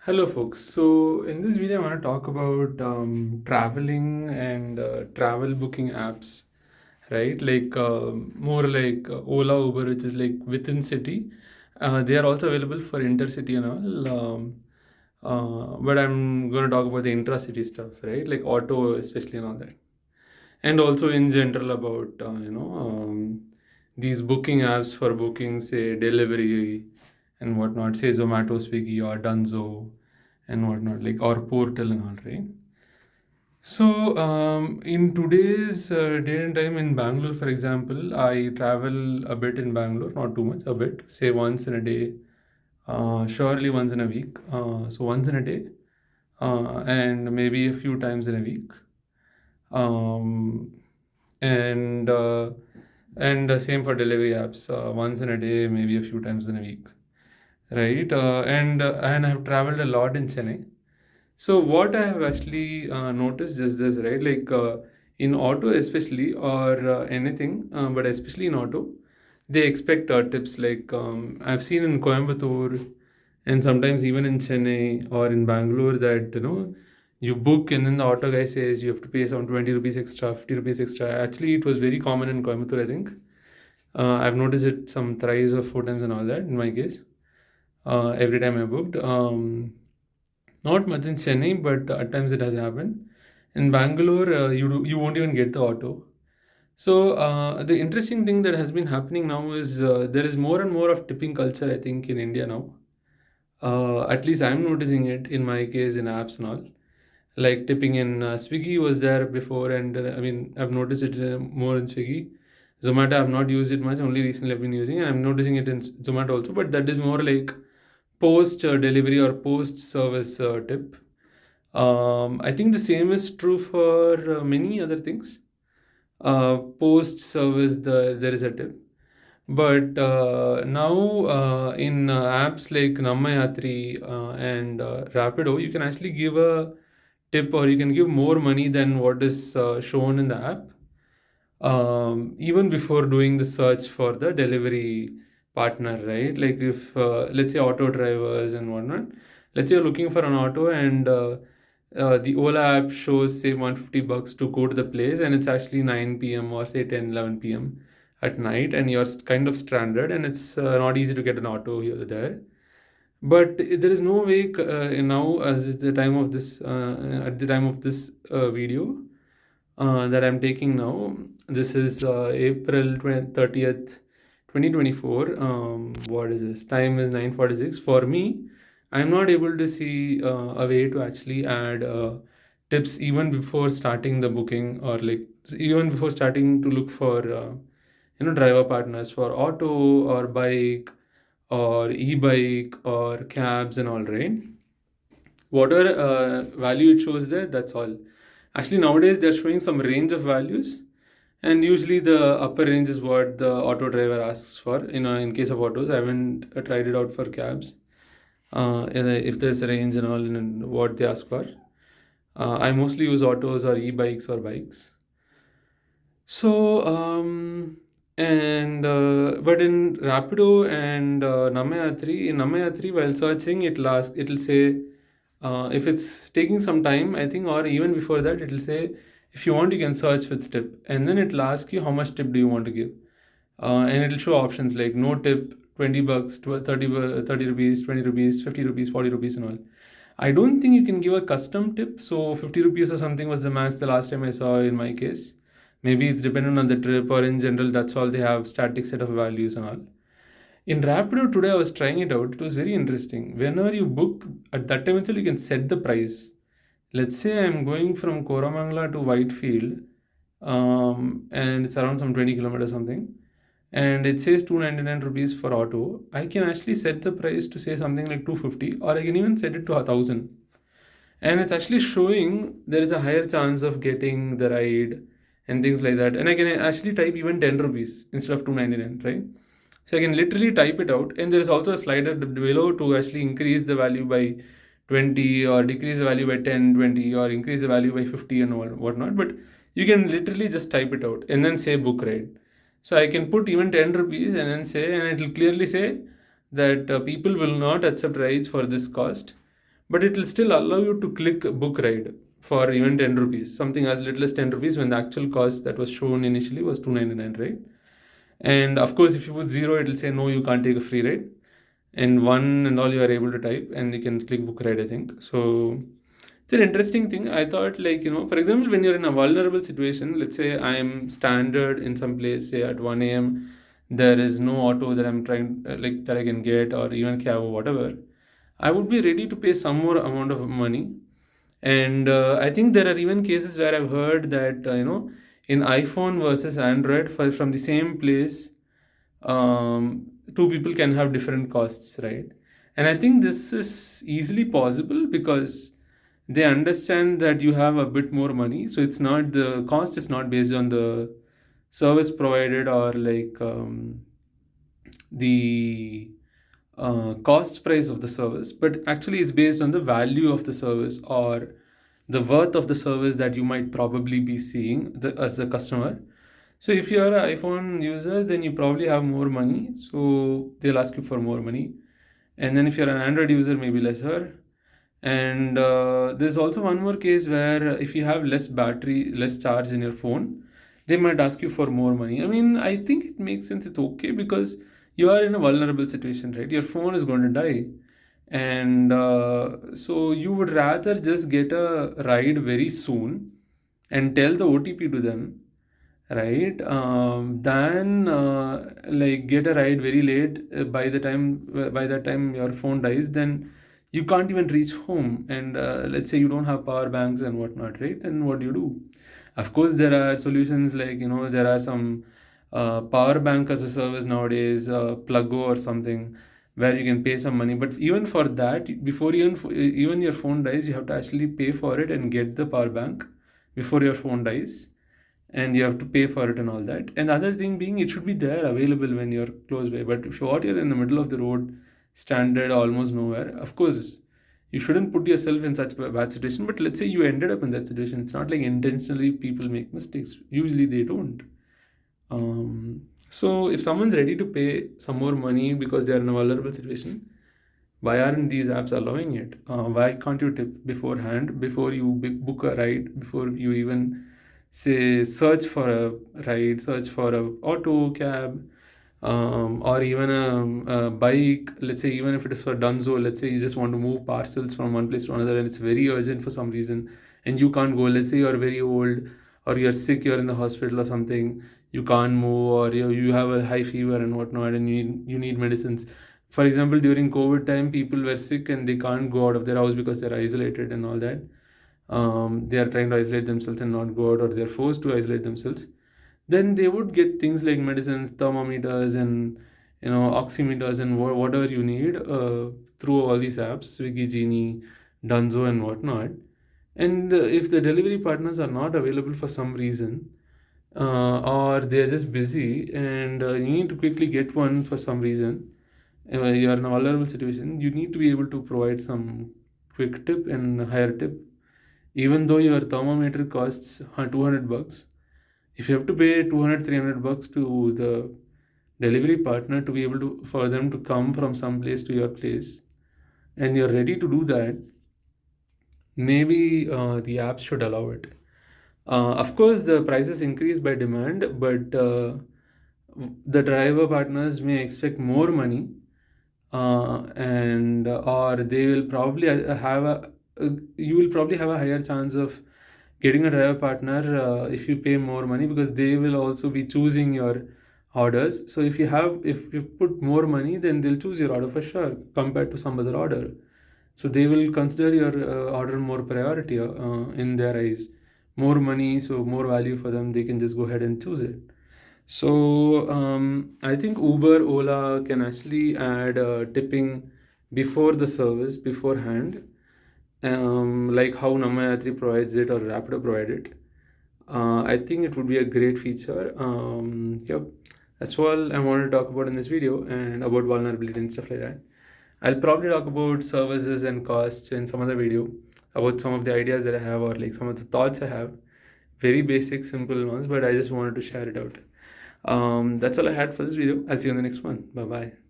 Hello, folks. So, in this video, I want to talk about traveling and travel booking apps, right? Like more like Ola, Uber, which is like within city. They are also available for intercity and all. But I'm going to talk about the intra-city stuff, right? Like auto, especially and all that, and also in general about these booking apps for booking, say delivery and whatnot, say Zomato, Swiggy, or Dunzo and whatnot, like or portal and all, right? So, in today's date and time in Bangalore, for example, I travel a bit in Bangalore, not too much, a bit, say once in a day, surely once in a week. So, once in a day, and maybe a few times in a week. Um, and Same for delivery apps, once in a day, maybe a few times in a week, right? And I have traveled a lot in Chennai. So what I have actually noticed is this, right? Like in auto, especially, or anything, but especially in auto, they expect tips. Like I've seen in Coimbatore, and sometimes even in Chennai or in Bangalore, that you book and then the auto guy says you have to pay some 20 rupees extra, 50 rupees extra. Actually, it was very common in Coimbatore, I think. I've noticed it some thrice or four times and all that in my case. Every time I booked. Not much in Chennai, but at times it has happened. In Bangalore, you won't even get the auto. So the interesting thing that has been happening now is there is more and more of tipping culture, I think, in India now. At least I'm noticing it in my case in apps and all. Like tipping in Swiggy was there before, and I mean I've noticed it more in Swiggy. Zomato I've not used it much. Only recently I've been using, and I'm noticing it in Zomato also. But that is more like post delivery or post service tip. I think the same is true for many other things. Post service, there is a tip. But now in apps like Namma Yatri and Rapido, you can actually give a tip, or you can give more money than what is shown in the app, even before doing the search for the delivery partner, right? Like if let's say auto drivers and whatnot, let's say you're looking for an auto, and the Ola app shows say 150 bucks to go to the place, and it's actually 9 p.m. or say 10, 11 p.m. at night, and you're kind of stranded, and it's not easy to get an auto here there. But there is no way now, as is the time of this at the time of this video that I'm taking now. This is April 30th, 2024. What is this? Time is 9:46. For me, I'm not able to see a way to actually add tips even before starting the booking, or like even before starting to look for driver partners for auto or bike or e-bike or cabs and all, right? Whatever value it shows there, that's all. Actually, nowadays they're showing some range of values, and usually the upper range is what the auto driver asks for. In case of autos, I haven't tried it out for cabs. And if there's a range and all in what they ask for. I mostly use autos or e-bikes or bikes. So, and but in Rapido and in Namma Yatri, while searching, it'll say if it's taking some time, I think, or even before that, it'll say if you want, you can search with tip, and then it'll ask you how much tip do you want to give, and it'll show options like no tip, 20 bucks, 30 rupees, 20 rupees, 50 rupees, 40 rupees, and all. I don't think you can give a custom tip, so 50 rupees or something was the max the last time I saw in my case. Maybe it's dependent on the trip, or in general, that's all they have static set of values and all. In Rapido today, I was trying it out. It was very interesting. Whenever you book, at that time itself, you can set the price. Let's say I'm going from Koramangala to Whitefield, and it's around some 20 kilometers something, and it says 299 rupees for auto. I can actually set the price to say something like 250, or I can even set it to 1,000. And it's actually showing there is a higher chance of getting the ride and things like that. And I can actually type even 10 rupees instead of 299, right? So I can literally type it out, and there is also a slider below to actually increase the value by 20, or decrease the value by 10, 20, or increase the value by 50 and all whatnot. But you can literally just type it out and then say book ride. So I can put even 10 rupees and then say, and it will clearly say that people will not accept rides for this cost. but it will still allow you to click book ride for even 10 rupees, something as little as 10 rupees, when the actual cost that was shown initially was 299, right? And of course, if you put zero, it will say no, you can't take a free ride. And one and all, you are able to type and you can click book ride, I think. So it's an interesting thing. I thought, like, for example, when you're in a vulnerable situation, let's say I'm stranded in some place, say at 1 a.m., there is no auto that I'm trying, like, that I can get, or even cab or whatever. I would be ready to pay some more amount of money. And I think there are even cases where I've heard that, in iPhone versus Android, from the same place, two people can have different costs, right? And I think this is easily possible because they understand that you have a bit more money. So it's not, the cost is not based on the service provided, or like the cost price of the service, but actually it's based on the value of the service, or the worth of the service that you might probably be seeing as a customer. So if you are an iPhone user, then you probably have more money, so they'll ask you for more money. And then if you're an Android user, maybe lesser. And there's also one more case where if you have less battery, less charge in your phone, they might ask you for more money. I mean, I think it makes sense. It's okay because you are in a vulnerable situation, right? Your phone is going to die. And so you would rather just get a ride very soon and tell the OTP to them, right? Than like get a ride very late. By the time your phone dies, then you can't even reach home. And let's say you don't have power banks and whatnot, right? Then what do you do? Of course, there are solutions like, there are some power bank as a service nowadays, Pluggo or something, where you can pay some money. But even for that, before even your phone dies, you have to actually pay for it and get the power bank before your phone dies, and you have to pay for it and all that. And the other thing being, it should be there available when you're close by. But if you're in the middle of the road, stranded almost nowhere, of course you shouldn't put yourself in such a bad situation. But let's say you ended up in that situation, it's not like intentionally people make mistakes, usually they don't. So if someone's ready to pay some more money because they are in a vulnerable situation, why aren't these apps allowing it? Why can't you tip beforehand, before you book a ride, before you even say search for a ride, search for a auto, cab, or even a bike? Let's say even if it is for Dunzo, let's say you just want to move parcels from one place to another and it's very urgent for some reason and you can't go. Let's say you're very old or you're sick, you're in the hospital or something, you can't move, or you have a high fever and whatnot, and you need medicines. For example, during COVID time, people were sick and they can't go out of their house because they're isolated and all that. They are trying to isolate themselves and not go out, or they're forced to isolate themselves. Then they would get things like medicines, thermometers, and oximeters, and whatever you need through all these apps, Swiggy, Genie, Dunzo, and whatnot. And if the delivery partners are not available for some reason, or they're just busy, and you need to quickly get one for some reason, you are in a vulnerable situation, you need to be able to provide some quick tip and higher tip. Even though your thermometer costs $200, if you have to pay 200 $300 to the delivery partner to be able to, for them to come from some place to your place, and you're ready to do that, maybe the apps should allow it. Of course, the prices increase by demand, but the driver partners may expect more money, and or they will probably have a you will probably have a higher chance of getting a driver partner if you pay more money, because they will also be choosing your orders. So if you put more money, then they'll choose your order for sure compared to some other order. So they will consider your order more priority in their eyes. More money, so more value for them, they can just go ahead and choose it. So I think Uber, Ola can actually add tipping before the service, beforehand, like how Namma Yatri provides it or Rapido provide it. I think it would be a great feature. Yep, that's all I wanted to talk about in this video, and about vulnerability and stuff like that. I'll probably talk about services and costs in some other video, about some of the ideas that I have, or like some of the thoughts I have. Very basic, simple ones, but I just wanted to share it out. That's all I had for this video. I'll see you in the next one. Bye bye.